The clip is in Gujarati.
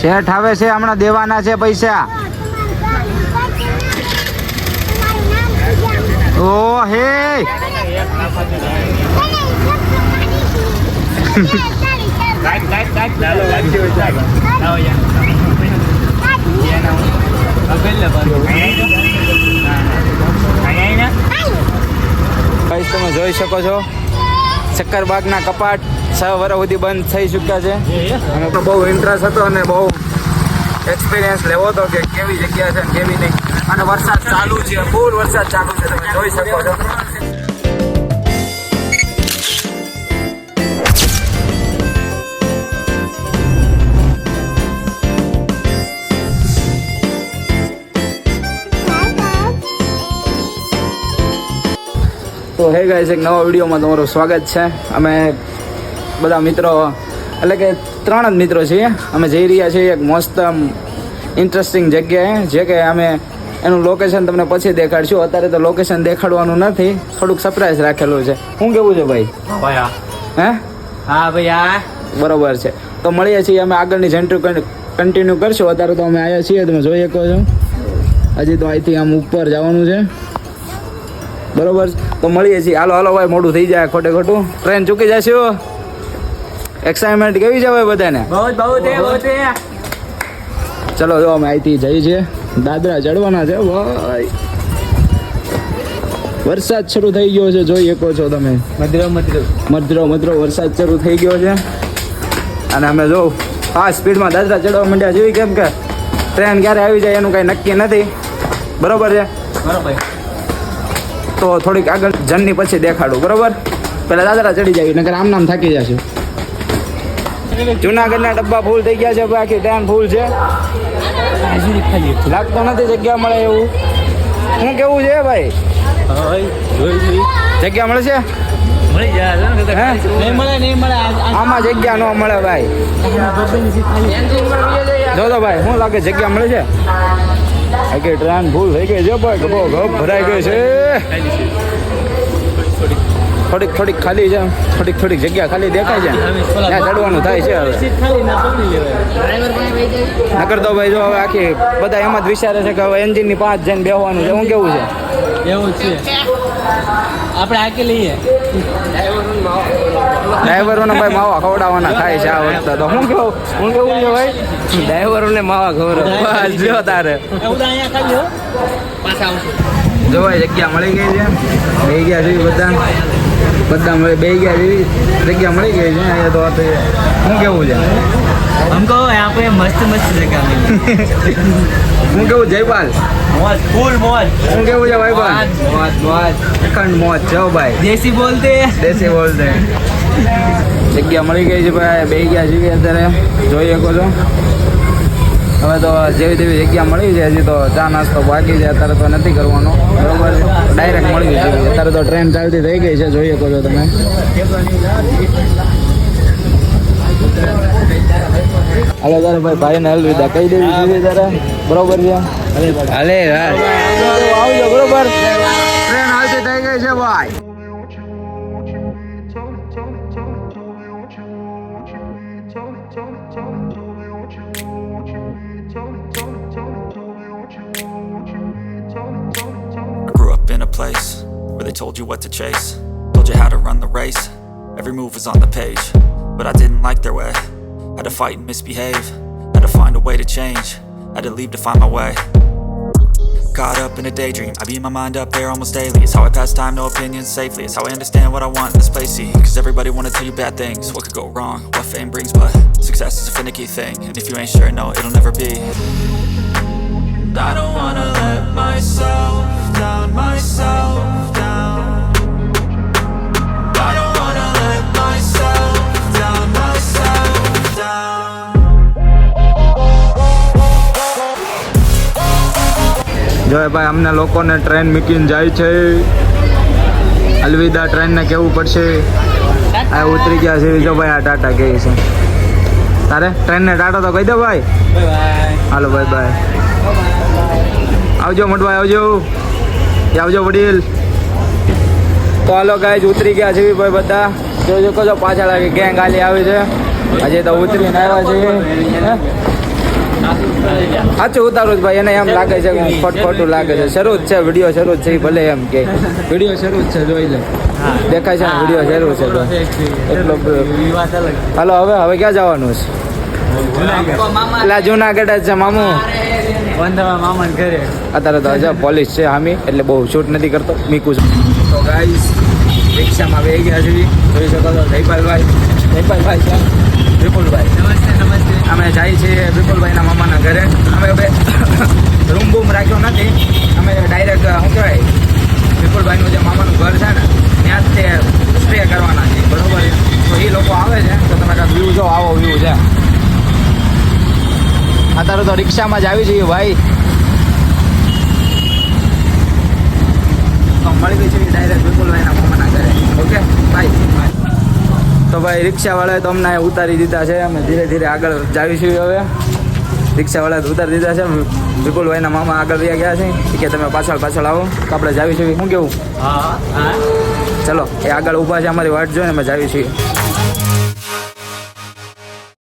શેઠ આવે છે, હમણાં દેવાના છે પૈસા. ઓ હે તમે જોઈ શકો છો શક્કરબાગના કપાટ 6 વર્ષ સુધી બંધ થઈ ચૂક્યા છે. અને તો બહુ ઇન્ટરેસ્ટ હતો અને બહુ એક્સપિરિયન્સ લેવો હતો કે કેવી જગ્યા છે કેવી નહીં. અને વરસાદ ચાલુ છે, ફૂલ વરસાદ ચાલુ છે, તમે જોઈ શકો છો. તો હે ગાઈસ, એક નવા વિડીયોમાં તમારું સ્વાગત છે. અમે બધા મિત્રો એટલે કે 3 જ મિત્રો છીએ. અમે જઈ રહ્યા છીએ એક મસ્ત ઇન્ટરેસ્ટિંગ જગ્યાએ, જે કે અમે એનું લોકેશન તમને પછી દેખાડશું. અત્યારે તો લોકેશન દેખાડવાનું નથી, થોડુંક સરપ્રાઈઝ રાખેલું છે. શું કેવું છે ભાઈ? હે હા ભાઈ, બરોબર છે. તો મળીએ છીએ અમે આગળની જર્ની કન્ટિન્યુ કરશું. અત્યારે તો અમે આવ્યા છીએ, તમે જોઈ શકો છો. હજી તો અહીંથી આમ ઉપર જવાનું છે, બરોબર. તો મળીએ છીએ. હાલો હાલો ભાઈ, મોડું થઈ જાય ખોટે ખોટું. ટ્રેન ચૂકી જશે. એક્સાઇટમેન્ટ કેવી છે ભાઈ બધાને? ચલો જો અમે અહીંથી જઈએ છીએ, દાદરા ચડવાના છે ભાઈ. વરસાદ શરૂ થઈ ગયો છે, જોઈ શકો છો તમે. મધરો વરસાદ શરૂ થઈ ગયો છે. અને અમે જો ફાસ્ટ સ્પીડમાં દાદરા ચડવા માંડ્યા જેવી, કેમ કે ટ્રેન ક્યારે આવી જાય એનું કાંઈ નક્કી નથી, બરોબર છે. તો થોડીક આગળ જર્ની પછી દેખાડું, બરોબર. પેલા દાદરા ચડી જાય, નકર આમ નામ થાકી જશે. જુનાગઢના ડબ્બા ફૂલ થઈ ગયા છે, બાકી ટ્રેન ફૂલ છે. લાગતો નથી જગ્યા મળે એવું. શું કેવું છે ભાઈ? જગ્યા મળે છે? આમાં જગ્યા ન મળે ભાઈ. જો તો ભાઈ, શું લાગે જગ્યા મળે છે? કે ટ્રેન ફૂલ થઈ ગઈ છે ભાઈ, ગબો ગબ ભરાઈ ગઈ છે. થોડીક ખાલી છે, થોડીક જગ્યા ખાલી દેખાય છે, ત્યાં ચડવાનું થાય છે. હવે નકર તો ભાઈ જો હવે આખી બધા એમ જ વિચારે છે કે હવે એન્જિનની 5 જણ બેસવાનું છે. શું કેવું છે? એવું છે, આપણે આકે લઈએ. ડ્રાઈવરોને ભાઈ માવા ખવડાવવાના થાય છે આ વખતે. તો શું કેવું છે ભાઈ? ડ્રાઈવરોને માવા ખવડાવ જો તારે. જો ભાઈ જગ્યા મળી ગઈ છે, બે ગયા છે બધા મળે, બે ગયા જેવી જગ્યા મળી ગઈ છે અહીંયા. તો શું કેવું છે? हमको यहाँ पे मस्त जगह मिली. શું કેવું જયપાલ? મોજ, ફૂલ મોજ. શું કેવું છે ભાઈ? મોજ અખંડ મોજ છે ભાઈ. દેશી બોલતે. જગ્યા મળી ગઈ છે ભાઈ, બે ગયા જેવી અત્યારે જોઈ શકો છો. હવે તો જેવી તેવી જગ્યા મળી છે, હજી તો ચા નાસ્તો બાકી છે. અત્યારે તો નથી કરવાનો, બરોબર છે. ડાયરેક્ટ મળી ગઈ છે. અત્યારે તો ટ્રેન ચાલતી થઈ ગઈ છે, જોઈ શકો છો તમે. હાલો તારે ભાઈને અલવિદા કહી દેવી જોઈએ તારે, બરોબર છે. હાલે આવજો, બરોબર. ટ્રેન હાલતી થઈ ગઈ છે ભાઈ. Place where they told you what to chase, told you how to run the race. Every move was on the page, but I didn't like their way. Had to fight and misbehave, had to find a way to change, had to leave to find my way. Caught up in a daydream, I beat my mind up there almost daily. It's how I pass time, no opinions safely. It's how I understand what I want in this place, see. Cause everybody wanna tell you bad things, what could go wrong, what fame brings. But success is a finicky thing, and if you ain't sure, no, it'll never be. I don't wanna let myself down. I don't wanna let myself down. જો ભાઈ, અમને લોકોને ટ્રેન મૂકીને જાય છે. અલવિદા ટ્રેનને કેવું પડશે. આ ઉતરી ગયા છે. જો ભાઈ, આ ટાટા કહે છે. તારે ટ્રેનને ટાટા તો કહી દે ભાઈ. હાલો બાય બાય. આવજો મોટભાઈ, આવજો વડીલ. તો હાલો ગાઈઝ, ઉતરી ગયા છે ભાઈ બધા. જોઈ શકો છો પાછળ ગેંગ આલી આવી છે. હજી તો ઉતરીને આવ્યા છે. સાચું ઉતારું ભાઈ, એને એમ લાગે છે કે હું ખોટું લાગે છે. શરૂ જ છે વિડીયો, શરૂ જ છે, ભલે એમ કે વિડીયો શરૂ જ છે, જોઈ લે દેખાય છે ને વિડીયો શરૂ છે તો એટલો હાલો. હવે ક્યાં જવાનું છે? પેલા જુનાગઢ જ છે મામું. મામા ઘરે અત્યારે તો હજુ પોલીસ છે હામી, એટલે બહુ શૂટ નથી કરતો, મીકું છું. તો ગાઈસ રિક્ષામાં બેસી ગયા છે, જોઈ શકો છો. જયપાલભાઈ છે, વિપુલભાઈ. નમસ્તે. અમે જઈએ છીએ વિપુલભાઈના મામાના ઘરે. અમે હવે રૂમ બૂમ રાખ્યો નથી, અમે ડાયરેક્ટ શું કહેવાય વિપુલભાઈનું જે મામાનું ઘર છે ને ત્યાં જ તે સ્ટે કરવાના છે, બરોબર. તો એ લોકો આવે છે તો તમે કાંઈક વ્યૂ જો, આવો વ્યૂ છે. અત્યારે તો રિક્ષામાં જ આવી જઈએ ભાઈ. તો મળી ગઈ છે ડાયરેક્ટ વિપુલભાઈના મામાના ઘરે. Okay bye. તો ભાઈ રિક્ષાવાળાએ તો અમને ઉતારી દીધા છે, અમે ધીરે ધીરે આગળ જાવીશું. હવે રિક્ષાવાળાએ ઉતારી દીધા છે, વિપુલભાઈના મામા આગળ રહ્યા ગયા છે. એ કે તમે પાછળ આવો તો આપણે જાવીશું. શું કેવું? હા ચલો, એ આગળ ઊભા છે, અમારી વાટ જોઈને અમે જાવીશું.